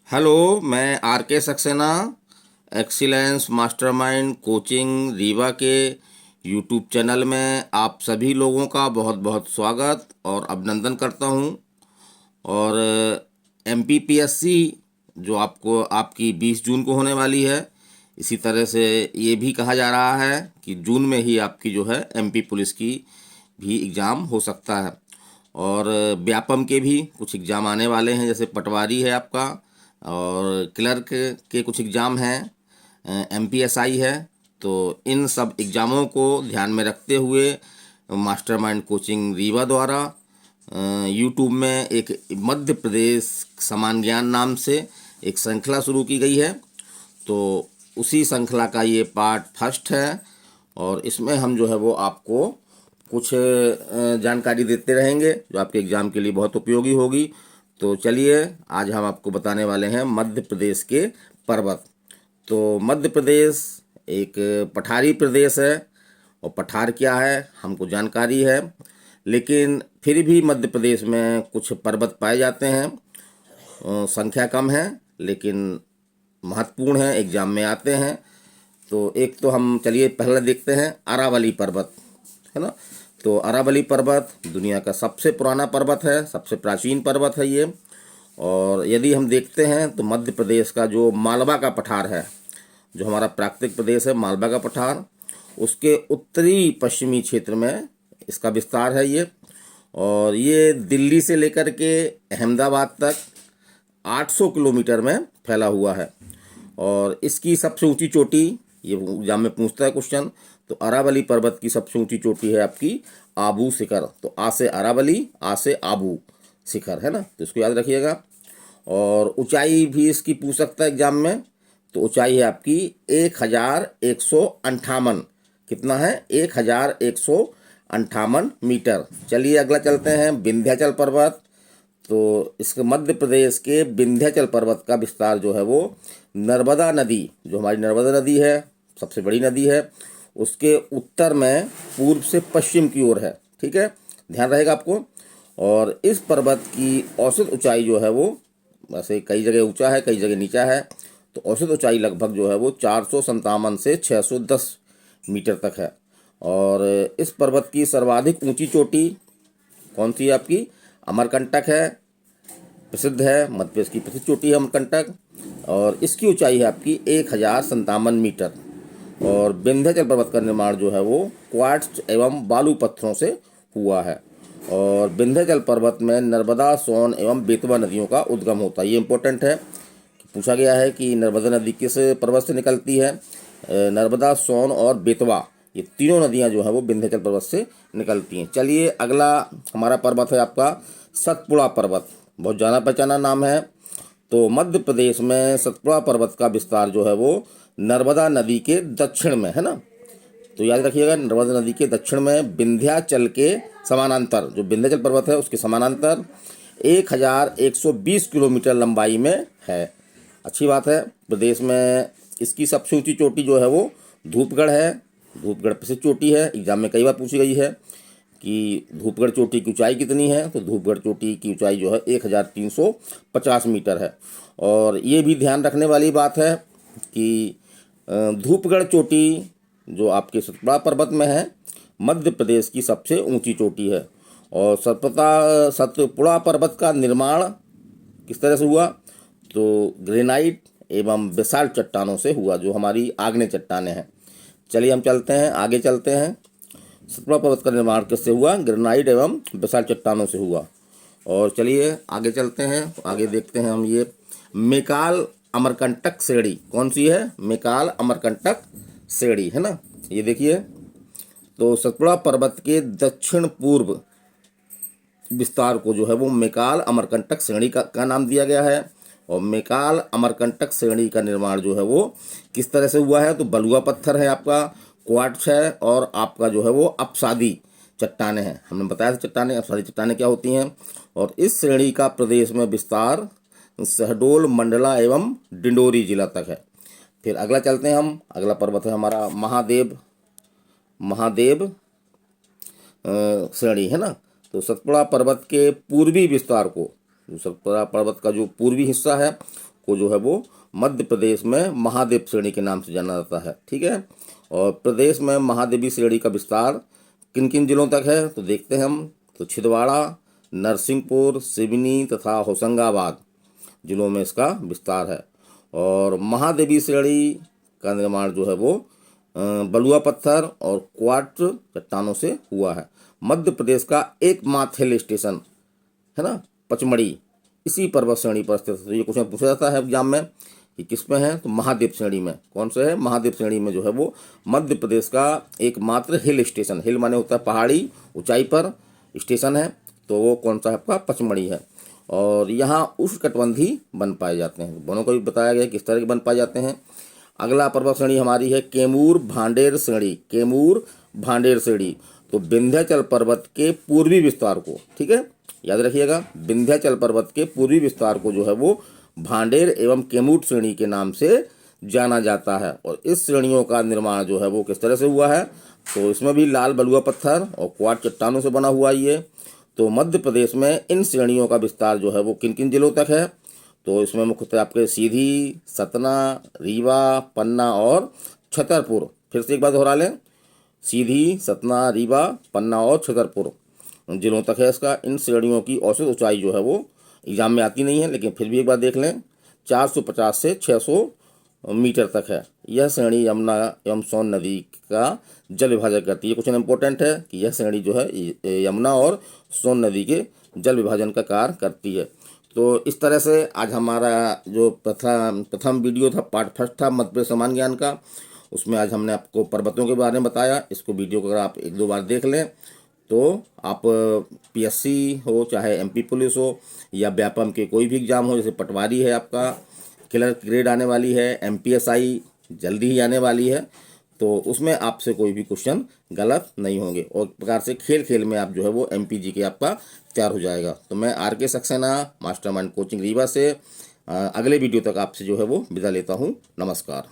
Hello, मैं are के Saxena excellence mastermind coaching Rewa के यूट्यूब चैनल में आप सभी लोगों का बहुत बहुत स्वागत और अभिनंदन करता हूं। और एमपीपीएससी जो आपको आपकी 20 जून को होने वाली है, इसी तरह से ये भी कहा जा रहा है कि जून में ही आपकी जो है एमपी पुलिस की भी एग्ज़ाम हो सकता है। और व्यापम के भी कुछ एग्ज़ाम आने वाले हैं, जैसे पटवारी है आपका, और क्लर्क के कुछ एग्ज़ाम हैं, एमपीएसआई है। तो इन सब एग्ज़ामों को ध्यान में रखते हुए मास्टरमाइंड कोचिंग रीवा द्वारा यूट्यूब में एक मध्य प्रदेश समान ज्ञान नाम से एक श्रृंखला शुरू की गई है। तो उसी श्रृंखला का ये पार्ट फर्स्ट है, और इसमें हम जो है वो आपको कुछ जानकारी देते रहेंगे जो आपके एग्ज़ाम के लिए बहुत उपयोगी होगी। तो चलिए, आज हम आपको बताने वाले हैं मध्य प्रदेश के पर्वत। तो मध्य प्रदेश एक पठारी प्रदेश है, और पठार क्या है हमको जानकारी है, लेकिन फिर भी मध्य प्रदेश में कुछ पर्वत पाए जाते हैं। संख्या कम है लेकिन महत्वपूर्ण है, एग्जाम में आते हैं। तो एक तो हम चलिए पहले देखते हैं अरावली पर्वत, है ना। तो अरावली पर्वत दुनिया का सबसे पुराना पर्वत है, सबसे प्राचीन पर्वत है ये। और यदि हम देखते हैं तो मध्य प्रदेश का जो मालवा का पठार है, जो हमारा प्राकृतिक प्रदेश है मालवा का पठार, उसके उत्तरी पश्चिमी क्षेत्र में इसका विस्तार है ये। और ये दिल्ली से लेकर के अहमदाबाद तक 800 किलोमीटर में फैला हुआ है। और इसकी सबसे ऊंची चोटी, ये एग्जाम में पूछता है क्वेश्चन, तो अरावली पर्वत की सबसे ऊंची चोटी है आपकी आबू शिखर। तो आ से अरावली, आ से आबू शिखर, है ना, तो इसको याद रखिएगा। और ऊंचाई भी इसकी पूछ सकता है एग्जाम में। तो ऊंचाई है आपकी 1158, कितना है, 1158 मीटर। चलिए अगला चलते हैं विंध्याचल पर्वत। तो इसके मध्य प्रदेश के विंध्याचल पर्वत का विस्तार जो है वो नर्मदा नदी, जो हमारी नर्मदा नदी है, सबसे बड़ी नदी है, उसके उत्तर में पूर्व से पश्चिम की ओर है। ठीक है, ध्यान रहेगा आपको। और इस पर्वत की औसत ऊंचाई जो है वो, वैसे कई जगह ऊंचा है कई जगह नीचा है, तो औसत ऊंचाई लगभग जो है वो 457 से 610 मीटर तक है। और इस पर्वत की सर्वाधिक ऊंची चोटी कौन सी है आपकी, अमरकंटक है, प्रसिद्ध है, मध्य प्रदेश की प्रसिद्ध चोटी है अमरकंटक। और इसकी ऊंचाई है आपकी 1057 मीटर। और विंध्याचल पर्वत का निर्माण जो है वो क्वार्ट्ज एवं बालू पत्थरों से हुआ है। और विंध्याचल पर्वत में नर्मदा, सोन एवं बेतवा नदियों का उद्गम होता है। ये इंपॉर्टेंट है, पूछा गया है कि नर्मदा नदी किस पर्वत से निकलती है। नर्मदा, सोन और बेतवा, ये तीनों नदियां जो है वो विंध्याचल पर्वत से निकलती हैं। चलिए अगला हमारा पर्वत है आपका सतपुड़ा पर्वत, बहुत जाना पहचाना नाम है। तो मध्य प्रदेश में सतपुड़ा पर्वत का विस्तार जो है वो नर्मदा नदी के दक्षिण में है ना। तो याद रखिएगा, नर्मदा नदी के दक्षिण में विंध्याचल के समानांतर, जो विंध्याचल पर्वत है उसके समानांतर 1120 किलोमीटर लंबाई में है। अच्छी बात है। प्रदेश में इसकी सबसे ऊंची चोटी जो है वो धूपगढ़ है। धूपगढ़ प्रसिद्ध चोटी है, एग्जाम में कई बार पूछी गई है कि धूपगढ़ चोटी की ऊंचाई कितनी है। तो धूपगढ़ चोटी की ऊंचाई जो है 1350 मीटर है। और ये भी ध्यान रखने वाली बात है कि धूपगढ़ चोटी जो आपके सतपुड़ा पर्वत में है, मध्य प्रदेश की सबसे ऊंची चोटी है। और सतपुड़ा पर्वत का निर्माण किस तरह से हुआ, तो ग्रेनाइट एवं बेसाल्ट चट्टानों से हुआ, जो हमारी आग्नेय चट्टानें हैं। चलिए हम चलते हैं, आगे चलते हैं। सतपुड़ा पर्वत का निर्माण किससे हुआ, ग्रेनाइट एवं बेसाल्ट चट्टानों से हुआ। और चलिए आगे चलते हैं, तो आगे देखते हैं हम ये मेकाल अमरकंटक श्रेणी कौन सी है, मेकाल अमरकंटक श्रेणी, है ना। ये देखिए, तो सतपुड़ा पर्वत के दक्षिण पूर्व विस्तार को जो है वो मेकाल अमरकंटक श्रेणी का नाम दिया गया है। और मेकाल अमरकंटक श्रेणी का निर्माण जो है वो किस तरह से हुआ है, तो बलुआ पत्थर है आपका, क्वार्ट्ज है, और आपका जो है वो अपसादी चट्टानें हैं। हमने बताया था चट्टानें, अपसादी चट्टानें क्या होती हैं। और इस श्रेणी का प्रदेश में विस्तार शहडोल, मंडला एवं डिंडोरी जिला तक है। फिर अगला चलते हैं हम, अगला पर्वत है हमारा महादेव श्रेणी, है ना। तो सतपुड़ा पर्वत के पूर्वी विस्तार को, जो सतपुड़ा पर्वत का जो पूर्वी हिस्सा है, को जो है वो मध्य प्रदेश में महादेव श्रेणी के नाम से जाना जाता है। ठीक है, और प्रदेश में महादेवी श्रेणी का विस्तार किन किन जिलों तक है तो देखते हैं हम। तो छिंदवाड़ा, नरसिंहपुर, सिवनी तथा होशंगाबाद जिलों में इसका विस्तार है। और महादेवी श्रेणी का निर्माण जो है वो बलुआ पत्थर और क्वार्ट्ज चट्टानों से हुआ है। मध्य प्रदेश का एकमात्र हिल स्टेशन है ना पचमढ़ी, इसी पर्वत श्रेणी पर स्थित है। तो ये क्वेश्चन पूछा जाता है एग्जाम में कि किस में है, तो महादेव श्रेणी में। कौन से है? महादेव श्रेणी में जो है वो मध्य प्रदेश का एकमात्र हिल स्टेशन, हिल माने होता है पहाड़ी ऊंचाई पर स्टेशन है, तो वो कौन सा है आपका? पचमढ़ी है। और यहाँ उष्णकटिबंधीय वन पाए जाते हैं। वनों को भी बताया गया किस तरह के वन पाए जाते हैं। अगला पर्वत श्रेणी हमारी है कैमूर भांडेर श्रेणी। कैमूर भांडेर श्रेणी तो विंध्याचल पर्वत के पूर्वी विस्तार को, ठीक है, याद रखिएगा, विंध्याचल पर्वत के पूर्वी विस्तार को जो है वो भांडेर एवं कैमूर श्रेणी के नाम से जाना जाता है। और इस श्रेणियों का निर्माण जो है वो किस तरह से हुआ है, तो इसमें भी लाल बलुआ पत्थर और क्वार्ट्ज चट्टानों से बना हुआ ये। तो मध्य प्रदेश में इन श्रेणियों का विस्तार जो है वो किन किन जिलों तक है, तो इसमें मुख्यतः आपके सीधी, सतना, रीवा, पन्ना और छतरपुर। फिर से एक बार दोहरा लें, सीधी, सतना, रीवा, पन्ना और छतरपुर जिलों तक है इसका। इन श्रेणियों की औसत ऊंचाई जो है वो एग्जाम में आती नहीं है, लेकिन फिर भी एक बार देख लें, 450 से 600 मीटर तक है। यह श्रेणी यमुना एवं सोन नदी का जल विभाजन करती है। क्वेश्चन इंपॉर्टेंट है कि यह श्रेणी जो है यमुना और सोन नदी के जल विभाजन का कार्य करती है। तो इस तरह से आज हमारा जो प्रथम वीडियो था, पार्ट फर्स्ट था मध्य प्रदेश सामान्य ज्ञान का, उसमें आज हमने आपको पर्वतों के बारे में बताया। इसको वीडियो को अगर आप एक दो बार देख लें तो आप पीएससी हो, चाहे एमपी पुलिस हो, या व्यापम के कोई भी एग्जाम हो, जैसे पटवारी है आपका, क्लर्क ग्रेड आने वाली है, एमपीएसआई जल्दी ही आने वाली है, तो उसमें आपसे कोई भी क्वेश्चन गलत नहीं होंगे। और प्रकार से खेल खेल में आप जो है वो एमपीजी के आपका तैयार हो जाएगा। तो मैं आरके सक्सेना, मास्टरमाइंड कोचिंग रीवा से अगले वीडियो तक आपसे जो है वो विदा लेता हूँ। नमस्कार।